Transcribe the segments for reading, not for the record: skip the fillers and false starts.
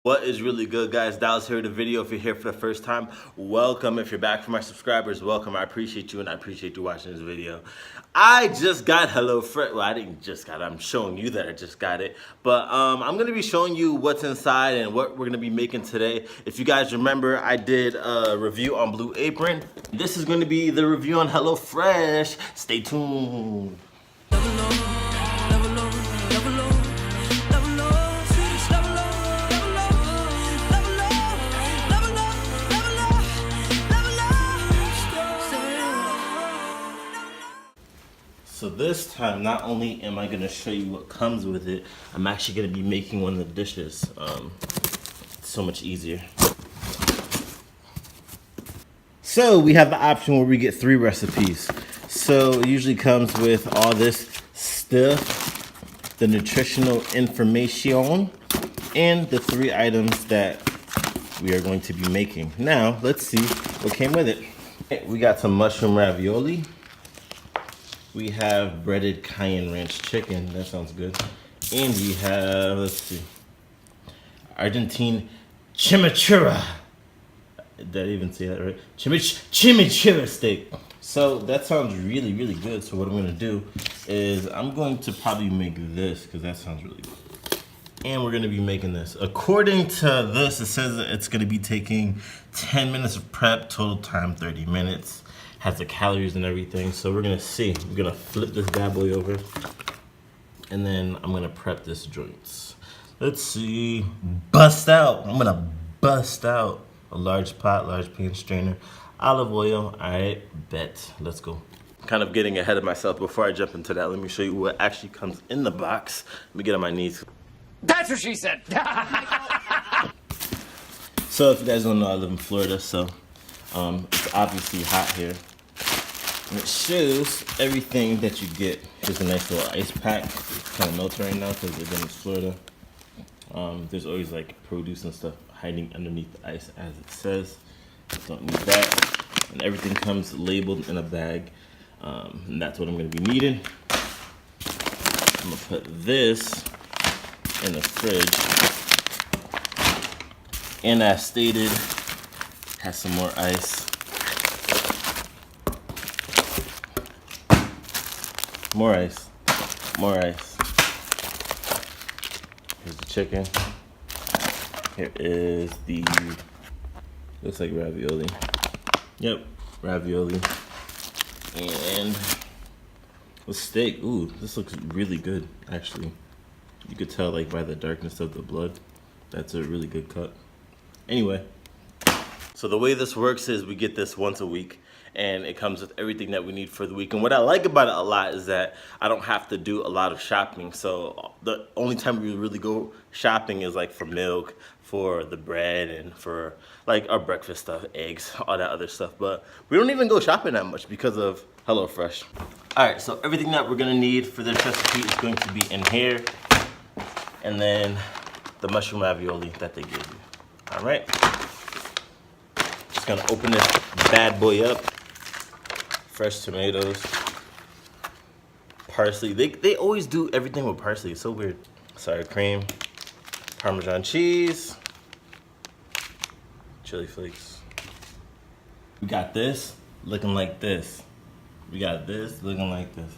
What is really good, guys? Dallas here with the video. If you're here for the first time, welcome. If you're back for my subscribers, welcome. I appreciate you and I appreciate you watching this video. I just got HelloFresh. Well, I didn't just got it. I'm showing you that I just got it. But I'm going to be showing you what's inside and what we're going to be making today. If you guys remember, I did a review on Blue Apron. This is going to be the review on HelloFresh. Stay tuned. So this time, not only am I gonna show you what comes with it, I'm actually gonna be making one of the dishes. It's so much easier. So we have the option where we get 3 recipes. So it usually comes with all this stuff, the nutritional information, and the 3 items that we are going to be making. Now, let's see what came with it. We got some mushroom ravioli. We have breaded cayenne ranch chicken. That sounds good. And we have, let's see, Argentine chimichurri. Did I even say that right? Chimichurri steak. So that sounds really, really good. So what I'm gonna do is I'm going to probably make this because that sounds really good. And we're gonna be making this. According to this, it says that it's gonna be taking 10 minutes of prep, total time 30 minutes. Has the calories and everything, so we're gonna see. We're gonna flip this bad boy over, and then I'm gonna prep this joints. Let's see, bust out. I'm gonna bust out a large pot, large pan strainer, olive oil. All right, bet. Let's go. Kind of getting ahead of myself. Before I jump into that, let me show you what actually comes in the box. Let me get on my knees. That's what she said. So if you guys don't know, I live in Florida, so it's obviously hot here. And it shows everything that you get. Here's a nice little ice pack. It's kind of melting right now because we're in Florida. There's always like produce and stuff hiding underneath the ice, as it says. Don't need that. And everything comes labeled in a bag. And that's what I'm going to be needing. I'm going to put this in the fridge. And as stated, has some more ice. More ice. More ice. Here's the chicken. Here is the, looks like ravioli. Yep, ravioli. And the steak. Ooh, this looks really good, actually. You could tell like by the darkness of the blood. That's a really good cut. Anyway. So the way this works is we get this once a week, and it comes with everything that we need for the week. And what I like about it a lot is that I don't have to do a lot of shopping. So the only time we really go shopping is like for milk, for the bread, and for like our breakfast stuff, eggs, all that other stuff. But we don't even go shopping that much because of HelloFresh. All right, so everything that we're gonna need for this recipe is going to be in here. And then the mushroom ravioli that they give you. All right. Just gonna open this bad boy up. Fresh tomatoes, parsley. They always do everything with parsley. It's so weird. Sour cream, Parmesan cheese, chili flakes. We got this looking like this. We got this looking like this.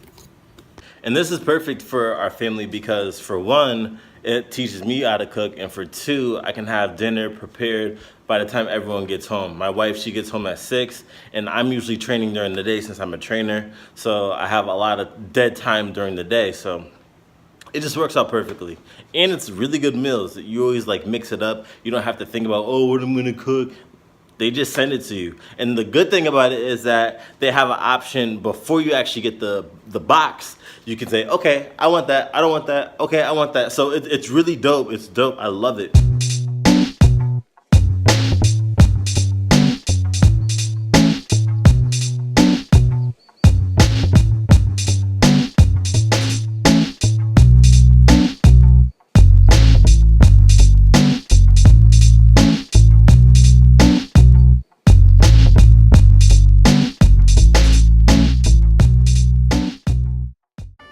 And this is perfect for our family because for one, it teaches me how to cook, and for 2, I can have dinner prepared by the time everyone gets home. My wife, she gets home at 6, and I'm usually training during the day since I'm a trainer, so I have a lot of dead time during the day, so it just works out perfectly. And it's really good meals. You always like mix it up. You don't have to think about, oh, what I'm gonna cook. They just send it to you. And the good thing about it is that they have an option before you actually get the box. You can say, okay, I want that, I don't want that, okay, I want that. So it's really dope, it's dope, I love it.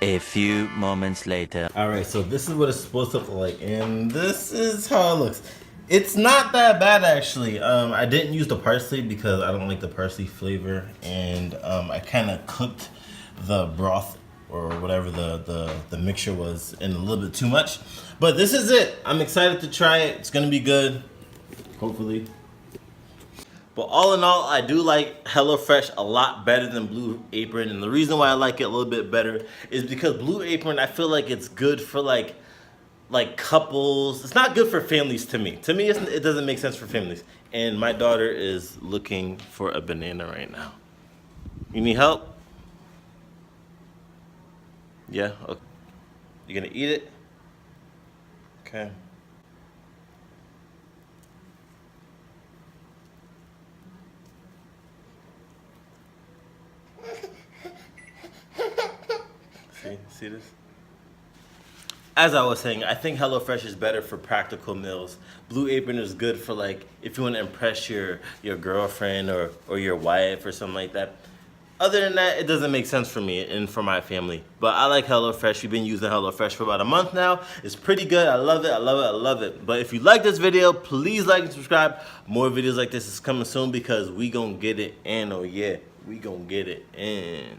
A few moments later. All right, so this is what it's supposed to look like, and this is how it looks. It's not that bad actually. I didn't use the parsley because I don't like the parsley flavor, and I kind of cooked the broth or whatever the mixture was in a little bit too much. But this is it. I'm excited to try it. It's gonna be good, hopefully. But all in all, I do like HelloFresh a lot better than Blue Apron, and the reason why I like it a little bit better is because Blue Apron, I feel like it's good for like couples. It's not good for families to me. To me, it doesn't make sense for families. And my daughter is looking for a banana right now. You need help? Yeah? Okay. You gonna eat it? Okay. See this? As I was saying, I think HelloFresh is better for practical meals. Blue Apron is good for like if you want to impress your girlfriend or your wife or something like that. Other than that, it doesn't make sense for me and for my family. But I like HelloFresh. We've been using HelloFresh for about a month now. It's pretty good. I love it. I love it. I love it. But if you like this video, please like and subscribe. More videos like this is coming soon because we gonna get it in. Oh yeah, we gonna get it in.